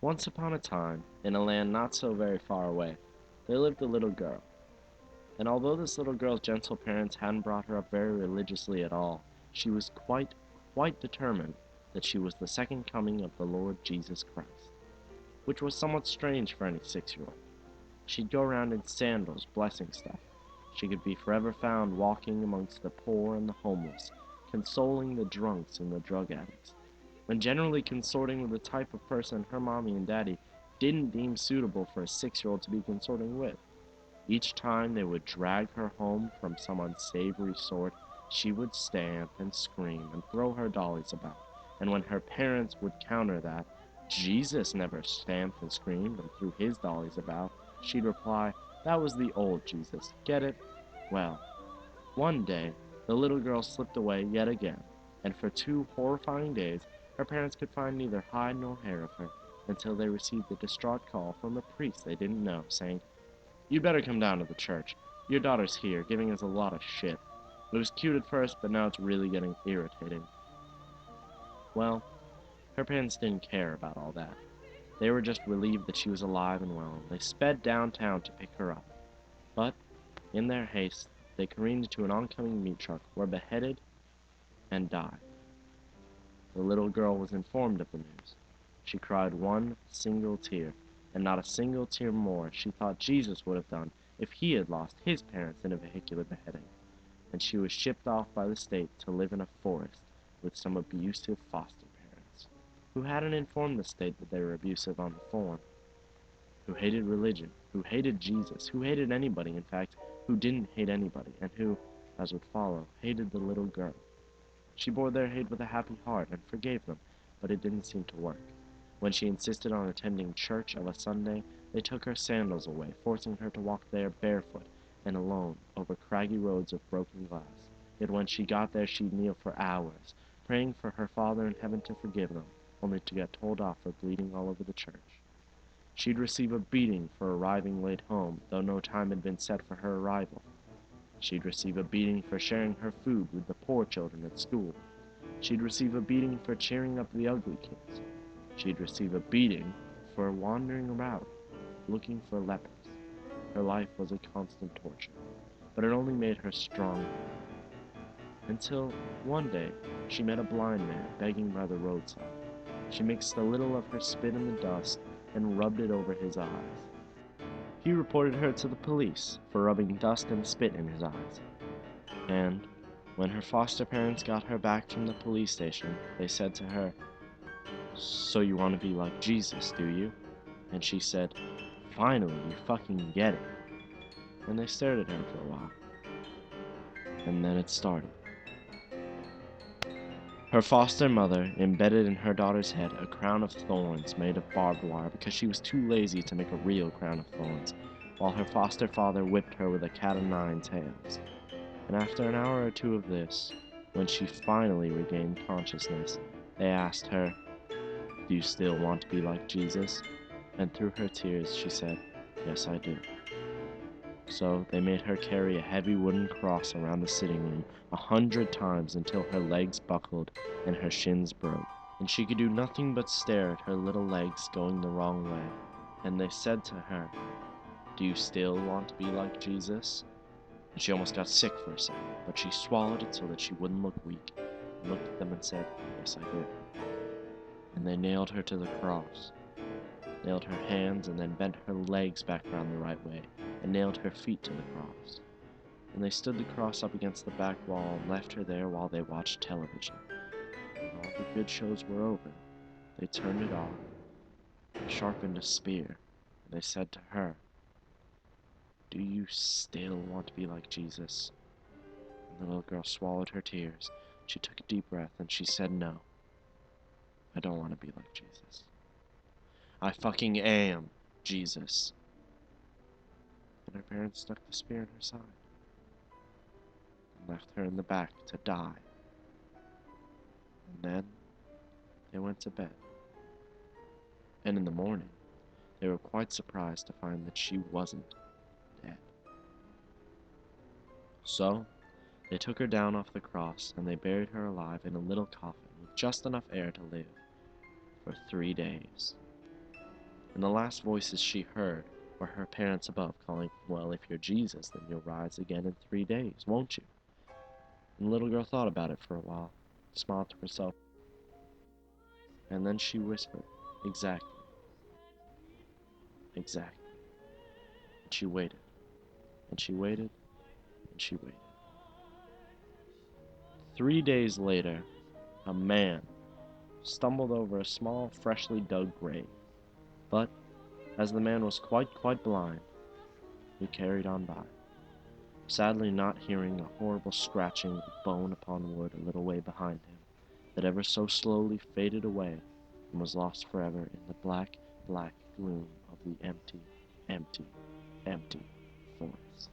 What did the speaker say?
Once upon a time, in a land not so very far away, there lived a little girl. And although this little girl's gentle parents hadn't brought her up very religiously at all, she was quite determined that she was the second coming of the Lord Jesus Christ, which was somewhat strange for any 6-year-old. She'd go around in sandals, blessing stuff. She could be forever found walking amongst the poor and the homeless, consoling the drunks and the drug addicts, and generally consorting with the type of person her mommy and daddy didn't deem suitable for a 6-year-old to be consorting with. Each time they would drag her home from some unsavory sort, she would stamp and scream and throw her dollies about, and when her parents would counter that Jesus never stamped and screamed and threw his dollies about, she'd reply, "That was the old Jesus, get it?" Well, one day, the little girl slipped away yet again, and for 2 horrifying days, her parents could find neither hide nor hair of her, until they received a distraught call from a priest they didn't know, saying, "You'd better come down to the church. Your daughter's here, giving us a lot of shit. It was cute at first, but now it's really getting irritating." Well, her parents didn't care about all that. They were just relieved that she was alive and well, and they sped downtown to pick her up. But, in their haste, they careened into an oncoming meat truck, were beheaded, and died. The little girl was informed of the news. She cried one single tear, and not a single tear more she thought Jesus would have done if he had lost his parents in a vehicular beheading, and she was shipped off by the state to live in a forest with some abusive foster parents, who hadn't informed the state that they were abusive on the form, who hated religion, who hated Jesus, who hated anybody, in fact, who didn't hate anybody, and who, as would follow, hated the little girl. She bore their hate with a happy heart and forgave them, but it didn't seem to work. When she insisted on attending church of a Sunday, they took her sandals away, forcing her to walk there barefoot and alone over craggy roads of broken glass. Yet when she got there, she'd kneel for hours, praying for her Father in heaven to forgive them, only to get told off for bleeding all over the church. She'd receive a beating for arriving late home, though no time had been set for her arrival. She'd receive a beating for sharing her food with the poor children at school. She'd receive a beating for cheering up the ugly kids. She'd receive a beating for wandering about, looking for lepers. Her life was a constant torture, but it only made her stronger. Until, one day, she met a blind man begging by the roadside. She mixed a little of her spit in the dust and rubbed it over his eyes. He reported her to the police for rubbing dust and spit in his eyes. And, when her foster parents got her back from the police station, they said to her, "So you want to be like Jesus, do you?" And she said, "Finally, you fucking get it." And they stared at her for a while. And then it started. Her foster mother embedded in her daughter's head a crown of thorns made of barbed wire because she was too lazy to make a real crown of thorns, while her foster father whipped her with a cat o' nine tails. And after an hour or 2 of this, when she finally regained consciousness, they asked her, "Do you still want to be like Jesus?" And through her tears she said, "Yes, I do." So they made her carry a heavy wooden cross around the sitting room 100 times until her legs buckled and her shins broke, and she could do nothing but stare at her little legs going the wrong way. And they said to her, "Do you still want to be like Jesus?" And she almost got sick for a second, but she swallowed it so that she wouldn't look weak, and looked at them and said, "Yes, I do." And they nailed her to the cross, nailed her hands, and then bent her legs back around the right way, and nailed her feet to the cross. And they stood the cross up against the back wall and left her there while they watched television. When all the good shows were over, they turned it off, and sharpened a spear, and they said to her, "Do you still want to be like Jesus?" And the little girl swallowed her tears. She took a deep breath, and she said, "No, I don't want to be like Jesus. I fucking am Jesus." And her parents stuck the spear in her side and left her in the back to die. And then they went to bed. And in the morning, they were quite surprised to find that she wasn't dead. So, they took her down off the cross and they buried her alive in a little coffin with just enough air to live for 3 days. And the last voices she heard were her parents above calling, "Well, if you're Jesus, then you'll rise again in 3 days, won't you?" And the little girl thought about it for a while, smiled to herself, and then she whispered, "Exactly, exactly." And she waited, and she waited, and she waited. 3 days later, a man stumbled over a small, freshly dug grave, but as the man was quite blind, he carried on by, sadly not hearing a horrible scratching of bone upon wood a little way behind him, that ever so slowly faded away and was lost forever in the black gloom of the empty, empty, empty forest.